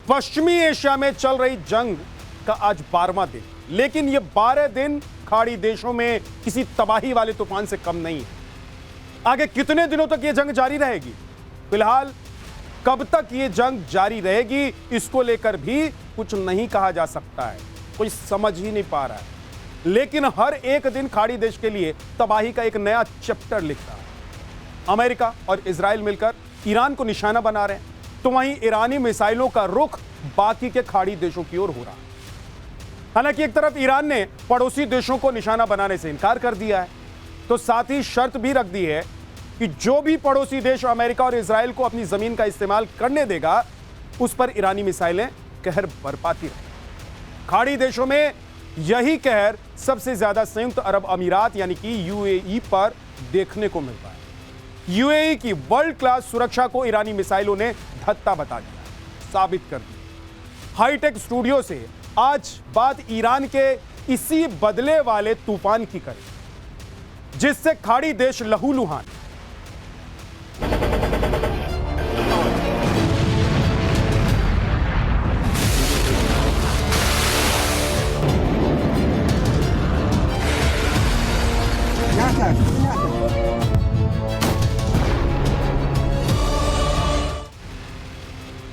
पश्चिमी एशिया में चल रही जंग का आज 12वां दिन, लेकिन ये 12 दिन खाड़ी देशों में किसी तबाही वाले तूफान से कम नहीं है। आगे कितने दिनों तक ये जंग जारी रहेगी? फिलहाल कब तक ये जंग जारी रहेगी इसको लेकर भी कुछ नहीं कहा जा सकता है, कोई समझ ही नहीं पा रहा है। लेकिन हर एक दिन खाड़ी देश के लिए तबाही का एक नया चैप्टर लिख रहा है। अमेरिका और इजराइल मिलकर ईरान को निशाना बना रहे हैं, तो वहीं ईरानी मिसाइलों का रुख बाकी के खाड़ी देशों की ओर हो रहा है। हालांकि एक तरफ ईरान ने पड़ोसी देशों को निशाना बनाने से इनकार कर दिया है, तो साथ ही शर्त भी रख दी है कि जो भी पड़ोसी देश अमेरिका और इजराइल को अपनी जमीन का इस्तेमाल करने देगा, उस पर ईरानी मिसाइलें कहर बरपाती रहेंगी। खाड़ी देशों में यही कहर सबसे ज्यादा संयुक्त अरब अमीरात यानी कि यूएई पर देखने को मिल रहा है। यूएई की वर्ल्ड क्लास सुरक्षा को ईरानी मिसाइलों ने धत्ता बता दिया, साबित कर दिया। हाईटेक स्टूडियो से आज बात ईरान के इसी बदले वाले तूफान की करें, जिससे खाड़ी देश लहूलुहान।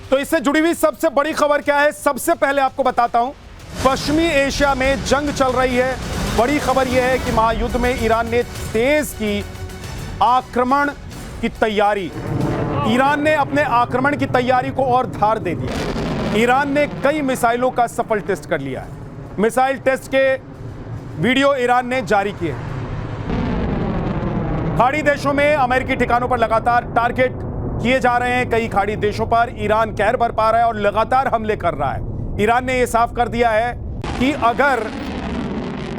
तो इससे जुड़ी हुई सबसे बड़ी खबर क्या है, सबसे पहले आपको बताता हूं। पश्चिमी एशिया में जंग चल रही है। बड़ी खबर यह है कि महायुद्ध में ईरान ने तेज की आक्रमण की तैयारी। ईरान ने अपने आक्रमण की तैयारी को और धार दे दिया। ईरान ने कई मिसाइलों का सफल टेस्ट कर लिया है। मिसाइल टेस्ट के वीडियो ईरान ने जारी किए। खाड़ी देशों में अमेरिकी ठिकानों पर लगातार टारगेट किए जा रहे हैं। कई खाड़ी देशों पर ईरान कहर बरपा रहा है और लगातार हमले कर रहा है। ईरान ने यह साफ कर दिया है कि अगर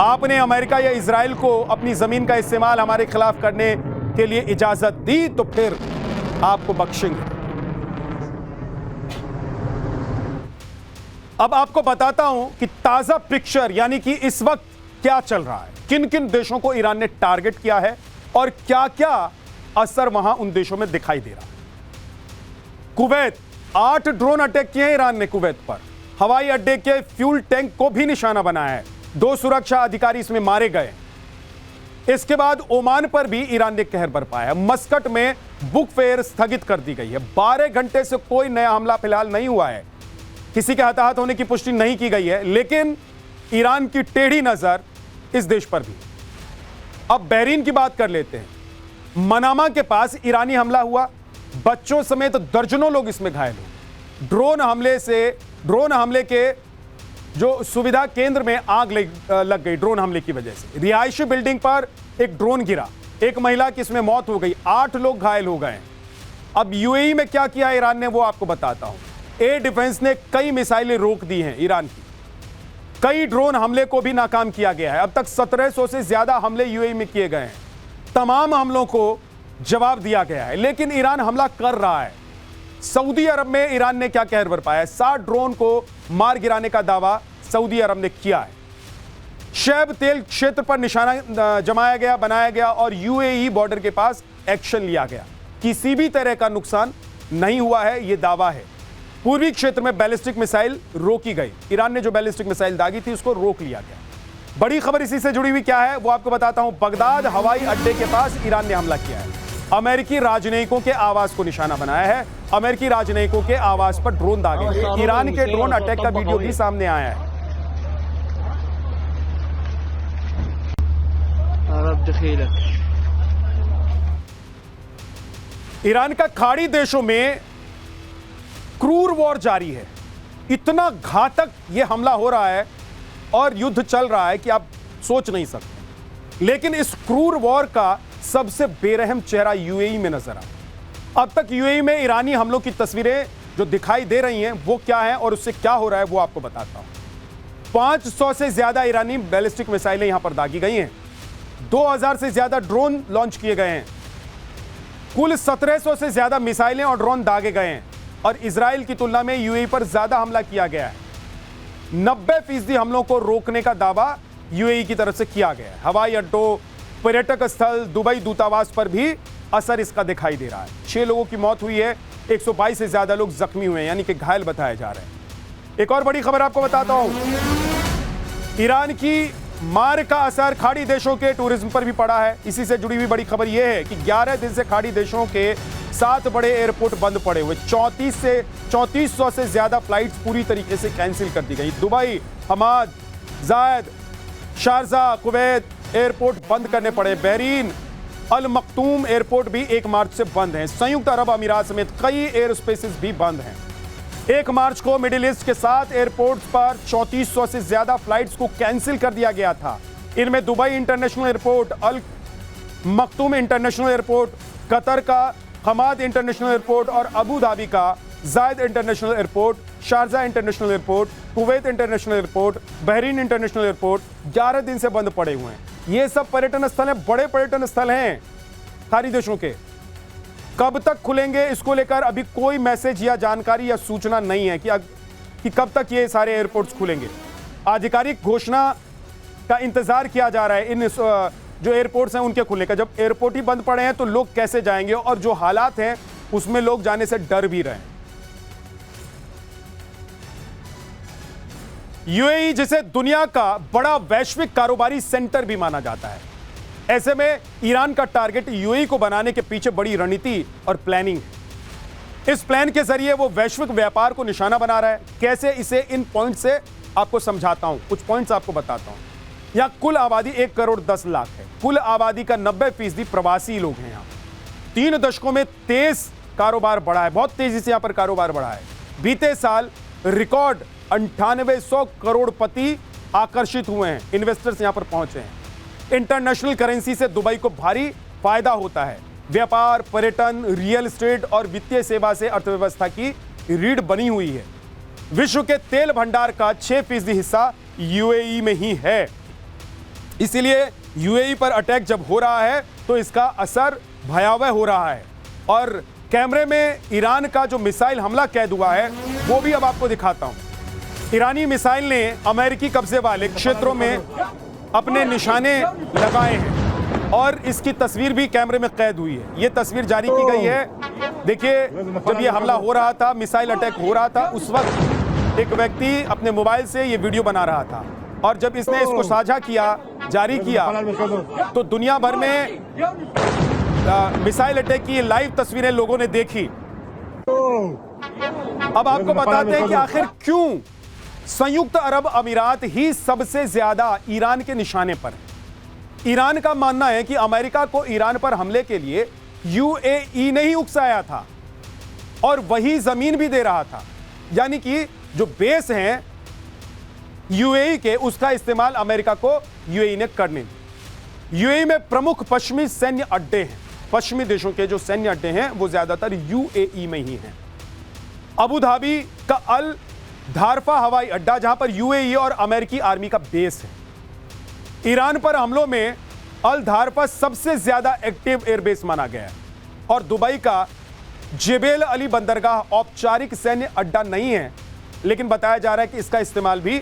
आपने अमेरिका या इजराइल को अपनी जमीन का इस्तेमाल हमारे खिलाफ करने के लिए इजाजत दी तो फिर आपको बख्शेंगे। अब आपको बताता हूं कि ताजा पिक्चर यानी कि इस वक्त क्या चल रहा है, किन किन देशों को ईरान ने टारगेट किया है और क्या क्या असर वहां उन देशों में दिखाई दे रहा है। कुवैत, 8 ड्रोन अटैक किए ईरान ने कुवैत पर। हवाई अड्डे के फ्यूल टैंक को भी निशाना बनाया है। 2 सुरक्षा अधिकारी इसमें मारे गए। इसके बाद ओमान पर भी ईरान ने कहर बरपाया। मस्कट में बुक फेयर स्थगित कर दी गई है। 12 घंटे से कोई नया हमला फिलहाल नहीं हुआ है। किसी के हताहत होने की पुष्टि नहीं की गई है, लेकिन ईरान की टेढ़ी नजर इस देश पर भी। अब बहरीन की बात कर लेते हैं। मनामा के पास ईरानी हमला हुआ, बच्चों समेत दर्जनों लोग इसमें घायल हुए। ड्रोन हमले के जो सुविधा केंद्र में आग लग गई ड्रोन हमले की वजह से। रिहायशी बिल्डिंग पर एक ड्रोन गिरा, एक महिला की इसमें मौत हो गई, 8 लोग घायल हो गए। अब यूएई में क्या किया ईरान ने वो आपको बताता हूं। एयर डिफेंस ने कई मिसाइलें रोक दी हैं ईरान की। कई ड्रोन हमले को भी नाकाम किया गया है। अब तक 1700 से ज्यादा हमले यूएई में किए गए हैं। तमाम हमलों को जवाब दिया गया है, लेकिन ईरान हमला कर रहा है। सऊदी अरब में ईरान ने क्या कहर बरपाया है। 60 ड्रोन को मार गिराने का दावा सऊदी अरब ने किया है। शैब तेल क्षेत्र पर निशाना जमाया गया, बनाया गया और यूएई बॉर्डर के पास एक्शन लिया गया। किसी भी तरह का नुकसान नहीं हुआ है, यह दावा है। पूर्वी क्षेत्र में बैलिस्टिक मिसाइल रोकी गई। ईरान ने जो बैलिस्टिक मिसाइल दागी थी उसको रोक लिया गया। बड़ी खबर इसी से जुड़ी हुई क्या है वो आपको बताता हूं। बगदाद हवाई अड्डे के पास ईरान ने हमला किया है। अमेरिकी राजनयिकों के आवास को निशाना बनाया है। अमेरिकी राजनयिकों के आवास पर ड्रोन दागे। ईरान के ड्रोन अटैक का वीडियो भी सामने आया है। ईरान का खाड़ी देशों में क्रूर वॉर जारी है। इतना घातक यह हमला हो रहा है और युद्ध चल रहा है कि आप सोच नहीं सकते। लेकिन इस क्रूर वॉर का सबसे बेरहम चेहरा यूएई में नजर आया। अब तक यूएई में ईरानी हमलों की तस्वीरें जो दिखाई दे रही हैं वो क्या है और उससे क्या हो रहा है वो आपको बताता हूं। 500 से ज्यादा ईरानी बैलिस्टिक मिसाइलें यहां पर दागी गई हैं। 2000 से ज्यादा ड्रोन लॉन्च किए गए हैं। कुल 1700 से ज्यादा मिसाइलें और ड्रोन दागे गए हैं और इजराइल की तुलना में यूएई पर ज्यादा हमला किया गया है। 90% हमलों को रोकने का दावा यूएई की तरफ से किया गया है। हवाई अड्डों, पर्यटक स्थल, दुबई दूतावास पर भी असर इसका दिखाई दे रहा है। 6 लोगों की मौत हुई है, 122 से ज्यादा लोग जख्मी हुए हैं, यानी कि घायल बताए जा रहे हैं। एक और बड़ी खबर आपको बताता हूं, ईरान की मार का असर खाड़ी देशों के टूरिज्म पर भी पड़ा है। इसी से जुड़ी हुई बड़ी खबर यह है कि 11 दिन से खाड़ी देशों के 7 बड़े एयरपोर्ट बंद पड़े हुए, 3400 से ज्यादा फ्लाइट्स पूरी तरीके से कैंसिल कर दी गई। दुबई, हमाद, जायद, शारजा, कुवैत एयरपोर्ट बंद करने पड़े। बहरीन, अल मखतूम एयरपोर्ट भी 1 मार्च से बंद हैं। संयुक्त अरब अमीरात समेत कई एयर स्पेसेस भी बंद हैं। 1 मार्च को मिडिल ईस्ट के 7 एयरपोर्ट्स पर 3400 से ज्यादा फ्लाइट्स को कैंसिल कर दिया गया था। इनमें दुबई इंटरनेशनल एयरपोर्ट, अल मखतूम इंटरनेशनल एयरपोर्ट, कतर का हमाद इंटरनेशनल एयरपोर्ट और अबू धाबी का जायद international airport, Sharjah international airport, Kuwait international airport, Bahrain international airport 11 दिन से बंद पड़े हुए हैं। ये सब पर्यटन स्थल हैं, बड़े पर्यटन स्थल हैं खाड़ी देशों के। कब तक खुलेंगे इसको लेकर अभी कोई मैसेज या जानकारी या सूचना नहीं है कि कब तक ये सारे एयरपोर्ट्स खुलेंगे। आधिकारिक घोषणा का इंतजार किया जा रहा है इन जो एयरपोर्ट्स हैं उनके खुलने का। जब एयरपोर्ट ही बंद पड़े हैं तो लोग कैसे जाएंगे, और जो हालात हैं उसमें लोग जाने से डर भी रहे हैं। यूएई जिसे दुनिया का बड़ा वैश्विक कारोबारी सेंटर भी माना जाता है, ऐसे में ईरान का टारगेट यूएई को बनाने के पीछे बड़ी रणनीति और प्लानिंग है। इस प्लान के जरिए वो वैश्विक व्यापार को निशाना बना रहा है। कैसे, इसे इन पॉइंट से आपको समझाता हूं, कुछ पॉइंट्स आपको बताता हूं। यहां कुल आबादी 1 करोड़ 10 लाख है। कुल आबादी का 90% प्रवासी लोग हैं। यहां 3 दशकों में तेज कारोबार बढ़ा है, बहुत तेजी से यहां पर कारोबार बढ़ा है। बीते साल रिकॉर्ड 9800 करोड़पति आकर्षित हुए हैं, इन्वेस्टर्स यहां पर पहुंचे हैं। इंटरनेशनल करेंसी से दुबई को भारी फायदा होता है। व्यापार, पर्यटन, रियल एस्टेट और वित्तीय सेवा से अर्थव्यवस्था की रीढ़ बनी हुई है। विश्व के तेल भंडार का 6% हिस्सा यूएई में ही है। इसीलिए यूएई पर अटैक जब हो रहा है तो इसका असर भयावह हो रहा है। और कैमरे में ईरान का जो मिसाइल हमला कैद हुआ है वो भी अब आपको दिखाता हूं। ईरानी मिसाइल ने अमेरिकी कब्जे वाले क्षेत्रों में अपने निशाने लगाए हैं और इसकी तस्वीर भी कैमरे में कैद हुई है। यह तस्वीर जारी की गई है। देखिए, जब यह हमला हो रहा था, मिसाइल अटैक हो रहा था, उस वक्त एक व्यक्ति अपने मोबाइल से यह वीडियो बना रहा था और जब इसने इसको साझा किया, जारी किया, तो दुनिया भर में मिसाइल अटैक की लाइव तस्वीरें लोगों ने देखी। अब आपको बताते हैं कि आखिर क्यों संयुक्त अरब अमीरात ही सबसे ज्यादा ईरान के निशाने पर है। ईरान का मानना है कि अमेरिका को ईरान पर हमले के लिए यूएई ने ही उकसाया था और वही जमीन भी दे रहा था। यानी कि जो बेस हैं यूएई के, उसका इस्तेमाल अमेरिका को यूएई ने करने दी। यूएई में प्रमुख पश्चिमी सैन्य अड्डे हैं। पश्चिमी देशों के जो सैन्य अड्डे हैं वो ज्यादातर यूएई में ही हैं। अबू धाबी का अल धारफा हवाई अड्डा, जहां पर यूएई और अमेरिकी आर्मी का बेस है। ईरान पर हमलों में अल धारफा सबसे ज्यादा एक्टिव एयरबेस माना गया है। और दुबई का जेबेल अली बंदरगाह औपचारिक सैन्य अड्डा नहीं है, लेकिन बताया जा रहा है कि इसका इस्तेमाल भी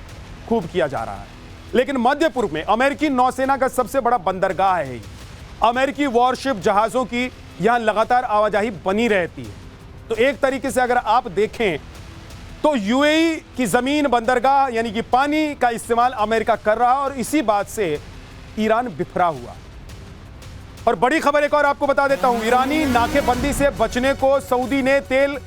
खूब किया जा रहा है। लेकिन मध्य पूर्व में अमेरिकी नौसेना का सबसे बड़ा बंदरगाह है। अमेरिकी वॉरशिप जहाजों की यहां लगातार आवाजाही बनी रहती है। तो एक तरीके से अगर आप देखें तो यूएई की जमीन, बंदरगाह यानी कि पानी का इस्तेमाल अमेरिका कर रहा है और इसी बात से ईरान बिखरा हुआ। और बड़ी खबर एक और आपको बता देता हूं, ईरानी नाकेबंदी से बचने को सऊदी ने तेल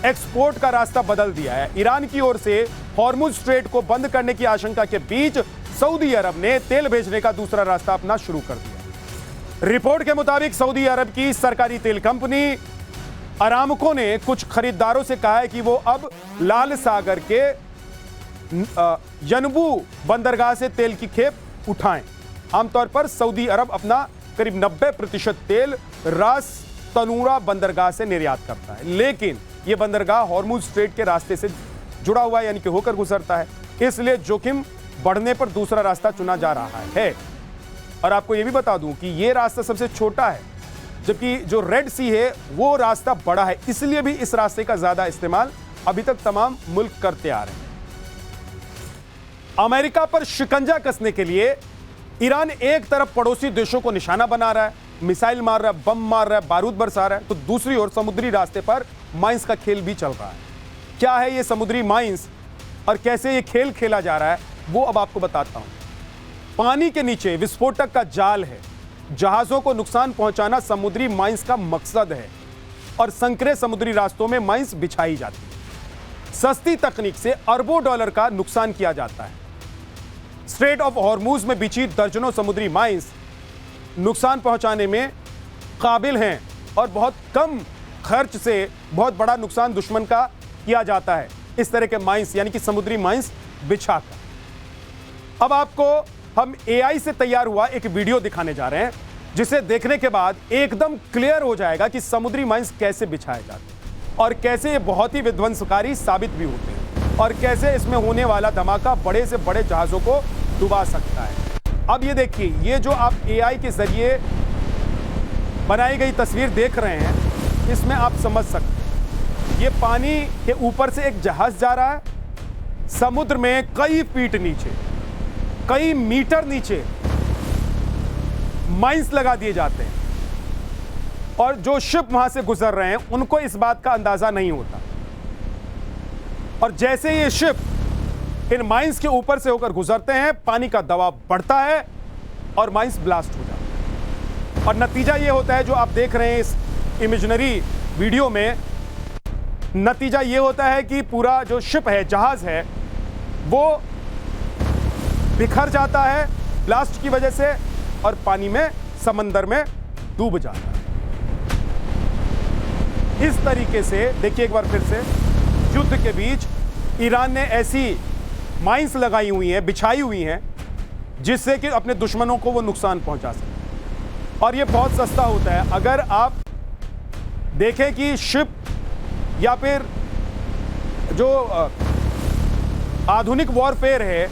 एक्सपोर्ट का रास्ता बदल दिया है। ईरान की ओर से हॉर्मुज स्ट्रेट को बंद करने की आशंका के बीच सऊदी अरब ने तेल भेजने का दूसरा रास्ता अपना शुरू कर दिया। रिपोर्ट के मुताबिक सऊदी अरब की सरकारी तेल कंपनी अरामको ने कुछ खरीदारों से कहा है कि वो अब लाल सागर के यनबू बंदरगाह से तेल की खेप उठाएं। आमतौर पर सऊदी अरब अपना करीब 90% तेल रास तनूरा बंदरगाह से निर्यात करता है, लेकिन यह बंदरगाह हॉर्मुज स्ट्रेट के रास्ते से जुड़ा हुआ है, यानी कि होकर गुजरता है। इसलिए जोखिम बढ़ने पर दूसरा रास्ता चुना जा रहा है। और आपको यह भी बता दूं कि यह रास्ता सबसे छोटा है, जबकि जो रेड सी है वो रास्ता बड़ा है। इसलिए भी इस रास्ते का ज्यादा इस्तेमाल अभी तक तमाम मुल्क करते आ रहे हैं। अमेरिका पर शिकंजा कसने के लिए ईरान एक तरफ पड़ोसी देशों को निशाना बना रहा है, मिसाइल मार रहा है, बम मार रहा है, बारूद बरसा रहा है, तो दूसरी ओर समुद्री रास्ते पर माइंस का खेल भी चल रहा है। क्या है ये समुद्री माइंस? और कैसे ये खेल खेला जा रहा है वो अब आपको बताता हूं। पानी के नीचे विस्फोटक का जाल है। जहाजों को नुकसान पहुंचाना समुद्री माइंस का मकसद है और संकरे समुद्री रास्तों में माइंस बिछाई जाती है। सस्ती तकनीक से अरबों डॉलर का नुकसान किया जाता है। स्ट्रेट ऑफ हॉर्मूज में बिछी दर्जनों समुद्री माइंस नुकसान पहुंचाने में काबिल हैं और बहुत कम खर्च से बहुत बड़ा नुकसान दुश्मन का किया जाता है इस तरह के माइंस यानी कि समुद्री माइंस बिछाकर। अब आपको हम एआई से तैयार हुआ एक वीडियो दिखाने जा रहे हैं जिसे देखने के बाद एकदम क्लियर हो जाएगा कि समुद्री माइंस कैसे बिछाए जाते हैं और कैसे ये बहुत ही विध्वंसकारी साबित भी होते हैं और कैसे इसमें होने वाला धमाका बड़े से बड़े जहाजों को डुबा सकता है। अब ये देखिए, ये जो आप एआई के जरिए बनाई गई तस्वीर देख रहे हैं इसमें आप समझ सकते हैं ये पानी के ऊपर से एक जहाज जा रहा है, समुद्र में कई फीट नीचे, कई मीटर नीचे माइंस लगा दिए जाते हैं और जो शिप वहां से गुजर रहे हैं उनको इस बात का अंदाजा नहीं होता और जैसे ये शिप इन माइंस के ऊपर से होकर गुजरते हैं पानी का दबाव बढ़ता है और माइंस ब्लास्ट हो जाता है और नतीजा ये होता है जो आप देख रहे हैं इस इमेजिनरी वीडियो में। नतीजा ये होता है कि पूरा जो शिप है, जहाज है, वो बिखर जाता है ब्लास्ट की वजह से और पानी में, समंदर में डूब जाता है। इस तरीके से देखिए एक बार फिर से, युद्ध के बीच ईरान ने ऐसी माइंस लगाई हुई हैं, बिछाई हुई हैं जिससे कि अपने दुश्मनों को वो नुकसान पहुंचा सके और ये बहुत सस्ता होता है। अगर आप देखें कि शिप या फिर जो आधुनिक वॉरफेयर है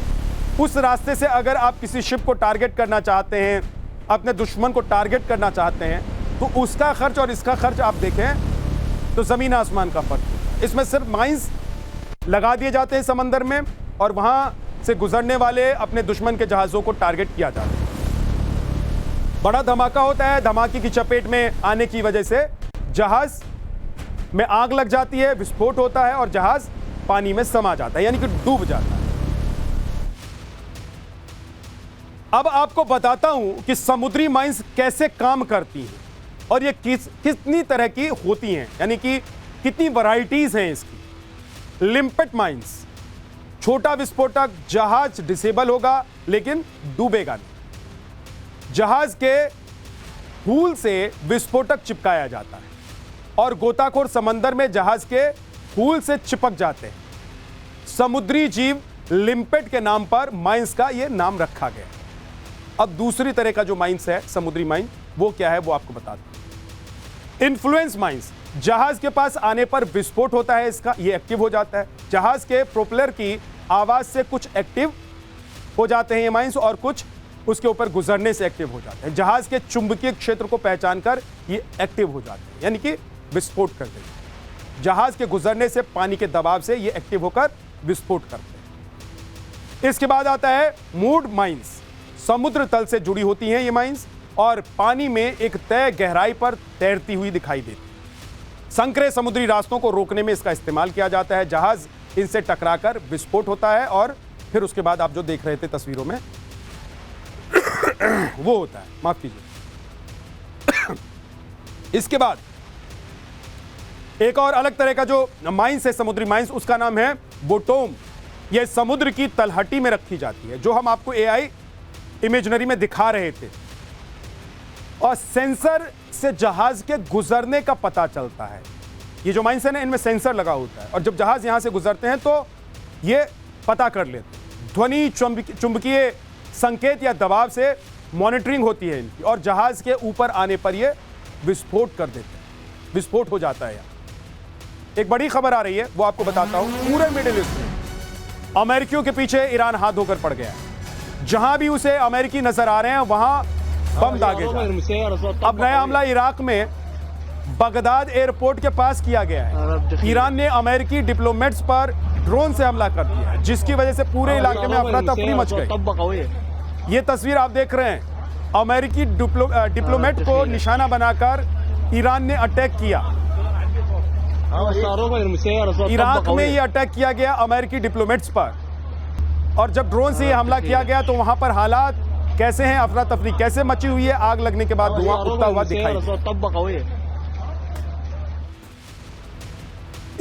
उस रास्ते से अगर आप किसी शिप को टारगेट करना चाहते हैं, अपने दुश्मन को टारगेट करना चाहते हैं, तो उसका खर्च और इसका खर्च आप देखें तो ज़मीन आसमान का फर्क है। इसमें सिर्फ माइंस लगा दिए जाते हैं समंदर में और वहां से गुजरने वाले अपने दुश्मन के जहाज़ों को टारगेट किया जाता है। बड़ा धमाका होता है, धमाके की चपेट में आने की वजह से जहाज़ में आग लग जाती है, विस्फोट होता है और जहाज़ पानी में समा जाता है यानी कि डूब जाता है। अब आपको बताता हूं कि समुद्री माइंस कैसे काम करती हैं और ये कितनी तरह की होती हैं, यानी कि कितनी वैरायटीज हैं इसकी। लिम्पेट माइंस, छोटा विस्फोटक, जहाज डिसेबल होगा लेकिन डूबेगा नहीं। जहाज के हुल से विस्फोटक चिपकाया जाता है और गोताखोर समंदर में जहाज के हुल से चिपक जाते हैं। समुद्री जीव लिम्पेट के नाम पर माइंस का यह नाम रखा गया। अब दूसरी तरह का जो माइंस है, समुद्री माइंस, वो क्या है वो आपको बता दूं। इन्फ्लुएंस माइंस, जहाज के पास आने पर विस्फोट होता है इसका, ये एक्टिव हो जाता है। जहाज के प्रोपेलर की आवाज से कुछ एक्टिव हो जाते हैं ये माइंस और कुछ उसके ऊपर गुजरने से एक्टिव हो जाते हैं। जहाज के चुंबकीय क्षेत्र को पहचानकर ये एक्टिव हो जाते हैं यानी कि विस्फोट करते हैं। जहाज के गुजरने से, पानी के दबाव से ये एक्टिव होकर विस्फोट करते हैं। इसके बाद आता है मूड माइंस। समुद्र तल से जुड़ी होती हैं ये माइंस और पानी में एक तय गहराई पर तैरती हुई दिखाई देती। संकरे समुद्री रास्तों को रोकने में इसका इस्तेमाल किया जाता है। जहाज इनसे टकराकर विस्फोट होता है और फिर उसके बाद आप जो देख रहे थे तस्वीरों में वो होता है, माफ कीजिए। इसके बाद एक और अलग तरह का जो माइंस है, समुद्री माइंस, उसका नाम है बोटोम। यह समुद्र की तलहटी में रखी जाती है, जो हम आपको एआई इमेजनरी में दिखा रहे थे, और सेंसर से जहाज के गुजरने का पता चलता है। ये जो माइंस है ना, इनमें सेंसर लगा होता है और जब जहाज यहां से गुजरते हैं तो ये पता कर लेते हैं। ध्वनि, चुंबकीय संकेत या दबाव से मॉनिटरिंग होती है इनकी और जहाज के ऊपर आने पर ये विस्फोट कर देते हैं, विस्फोट हो जाता है। एक बड़ी खबर आ रही है, वो आपको बताता हूं। पूरे मिडिल ईस्ट में अमेरिकियों के पीछे ईरान हाथ धोकर पड़ गया है। जहां भी उसे अमेरिकी नजर आ रहे हैं वहां बम दागे जा रहे हैं। अब नया हमला इराक में बगदाद एयरपोर्ट के पास किया गया है। ईरान ने अमेरिकी डिप्लोमेट्स पर ड्रोन से हमला कर दिया है, जिसकी वजह से पूरे इलाके में अफरा तफरी मच गई। ये तस्वीर आप देख रहे हैं, अमेरिकी डिप्लोमेट को निशाना बनाकर ईरान ने अटैक किया। इराक में ये अटैक किया गया अमेरिकी डिप्लोमेट्स पर, और जब ड्रोन से ये हमला किया गया तो वहां पर हालात कैसे हैं, अफरा तफरी कैसे मची हुई है, आग लगने के बाद धुआं उठता हुआ दिखाई।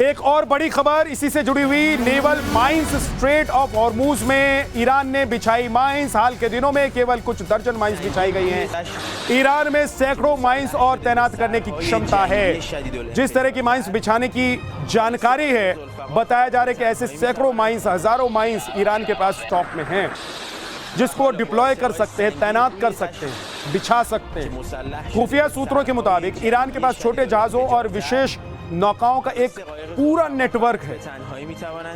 एक और बड़ी खबर इसी से जुड़ी हुई, naval mines straight of Hormuz में ईरान ने बिछाई माइंस। हाल के दिनों में केवल कुछ दर्जन माइंस बिछाई गई हैं। ईरान में सैकड़ों माइंस और तैनात करने की क्षमता है। जिस तरह की माइंस बिछाने की जानकारी है, बताया जा रहा है कि ऐसे सैकड़ों माइंस, हजारों माइंस ईरान के पास स्टॉक में हैं, जिसको डिप्लॉय कर सकते हैं, तैनात कर सकते हैं, बिछा सकते हैं। खुफिया सूत्रों के मुताबिक ईरान के पास छोटे जहाजों और विशेष नौकाओं का एक पूरा नेटवर्क है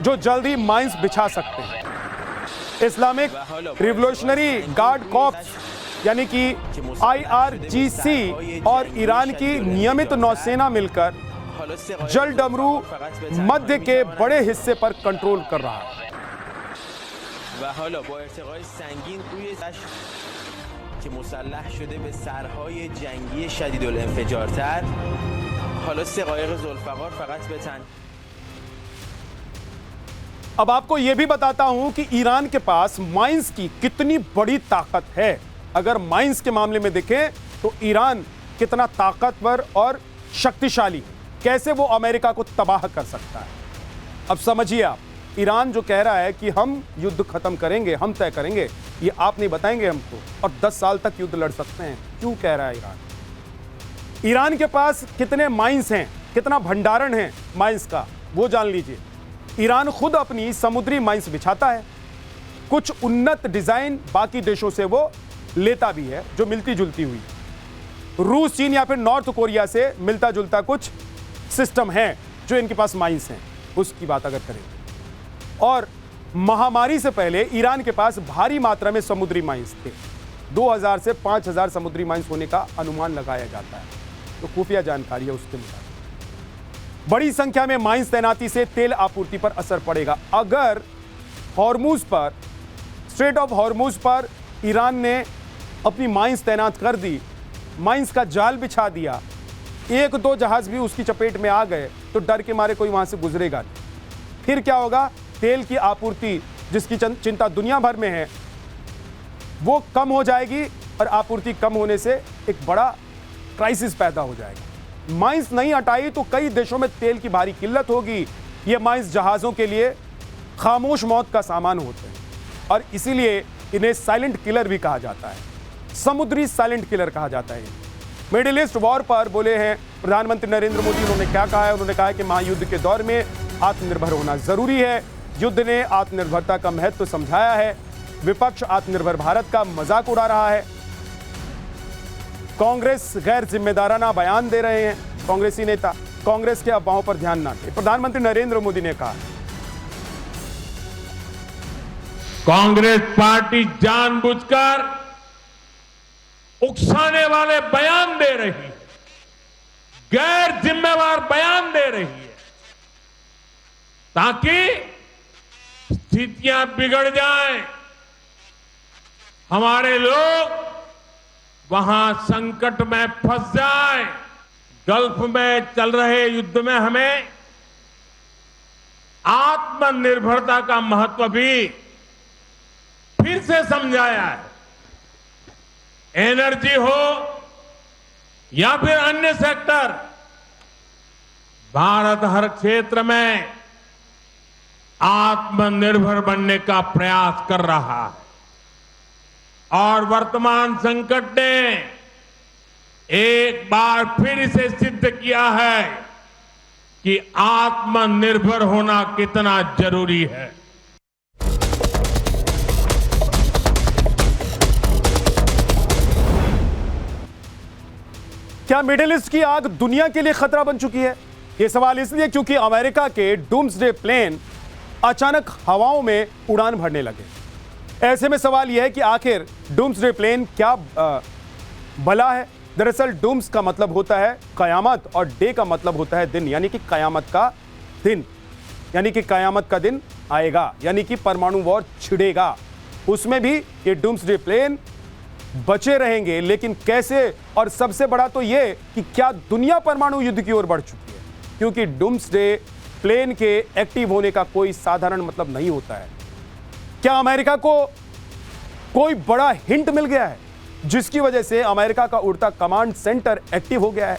जो जल्दी माइंस बिछा सकते हैं। इस्लामिक रिवोल्यूशनरी गार्ड कॉर्प्स यानी कि IRGC और ईरान की नियमित नौसेना मिलकर जल डमरू मध्य के बड़े हिस्से पर कंट्रोल कर रहा है। अब आपको यह भी बताता हूं कि ईरान के पास माइंस की कितनी बड़ी ताकत है। अगर माइंस के मामले में देखें तो ईरान कितना ताकतवर और शक्तिशाली, कैसे वो अमेरिका को तबाह कर सकता है। अब समझिए आप, ईरान जो कह रहा है कि हम युद्ध खत्म करेंगे, हम तय करेंगे, ये आप नहीं बताएंगे हमको, और 10 साल तक युद्ध लड़ सकते हैं। क्यों कह रहा है ईरान? ईरान के पास कितने माइंस हैं, कितना भंडारण है माइंस का, वो जान लीजिए। ईरान खुद अपनी समुद्री माइंस बिछाता है। कुछ उन्नत डिजाइन बाकी देशों से वो लेता भी है, जो मिलती जुलती हुई। रूस, चीन या फिर नॉर्थ कोरिया से मिलता जुलता कुछ सिस्टम है जो इनके पास माइंस हैं, उसकी बात अगर करें। और महामारी से पहले ईरान के पास भारी मात्रा में समुद्री माइंस थे। 2000 से 5000 समुद्री माइंस होने का अनुमान लगाया जाता है, तो खुफिया जानकारी है उसके मुताबिक। बड़ी संख्या में माइंस तैनाती से तेल आपूर्ति पर असर पड़ेगा। अगर हॉर्मूज पर, स्ट्रेट ऑफ हॉर्मूज पर ईरान ने अपनी माइंस तैनात कर दी, माइंस का जाल बिछा दिया, एक दो जहाज भी उसकी चपेट में आ गए तो डर के मारे कोई वहां से गुजरेगा नहीं। फिर क्या होगा? तेल की आपूर्ति, जिसकी चिंता दुनिया भर में है, वो कम हो जाएगी, और आपूर्ति कम होने से एक बड़ा क्राइसिस पैदा हो जाएगा। माइंस नहीं हटाई तो कई देशों में तेल की भारी किल्लत होगी। ये माइंस जहाज़ों के लिए खामोश मौत का सामान होते हैं, और इसीलिए इन्हें साइलेंट किलर भी कहा जाता है, समुद्री साइलेंट किलर कहा जाता है। मिडिल ईस्ट वॉर पर बोले हैं प्रधानमंत्री नरेंद्र मोदी। उन्होंने क्या कहा है? उन्होंने कहा है कि महायुद्ध के दौर में आत्मनिर्भर होना जरूरी है। युद्ध ने आत्मनिर्भरता का महत्व समझाया है। विपक्ष आत्मनिर्भर भारत का मजाक उड़ा रहा है। कांग्रेस गैर जिम्मेदाराना बयान दे रहे हैं कांग्रेसी नेता। कांग्रेस के अफवाहों पर ध्यान ना दें, प्रधानमंत्री नरेंद्र मोदी ने कहा। कांग्रेस पार्टी जानबूझकर उकसाने वाले बयान दे रही है, गैर जिम्मेवार बयान दे रही है, ताकि स्थितियां बिगड़ जाएं, हमारे लोग वहां संकट में फंस जाएं। गल्फ में चल रहे युद्ध में हमें आत्मनिर्भरता का महत्व भी फिर से समझाया है। एनर्जी हो या फिर अन्य सेक्टर, भारत हर क्षेत्र में आत्मनिर्भर बनने का प्रयास कर रहा है, और वर्तमान संकट ने एक बार फिर इसे सिद्ध किया है कि आत्मनिर्भर होना कितना जरूरी है। क्या मिडिल ईस्ट की आग दुनिया के लिए खतरा बन चुकी है? यह सवाल इसलिए क्योंकि अमेरिका के डूम्सडे प्लेन अचानक हवाओं में उड़ान भरने लगे। ऐसे में सवाल यह है कि आखिर डूम्सडे प्लेन क्या बला है? दरअसल डूम्स का मतलब होता है कयामत, और डे का मतलब होता है दिन, यानी कि कयामत का दिन, यानी कि कयामत का दिन आएगा, यानी कि परमाणु वॉर छिड़ेगा। उसमें भी ये डूम्सडे प्लेन बचे रहेंगे, लेकिन कैसे? और सबसे बड़ा तो ये कि क्या दुनिया परमाणु युद्ध की ओर बढ़ चुकी है? क्योंकि डूम्सडे प्लेन के एक्टिव होने का कोई साधारण मतलब नहीं होता है। क्या अमेरिका को कोई बड़ा हिंट मिल गया है जिसकी वजह से अमेरिका का उड़ता कमांड सेंटर एक्टिव हो गया है?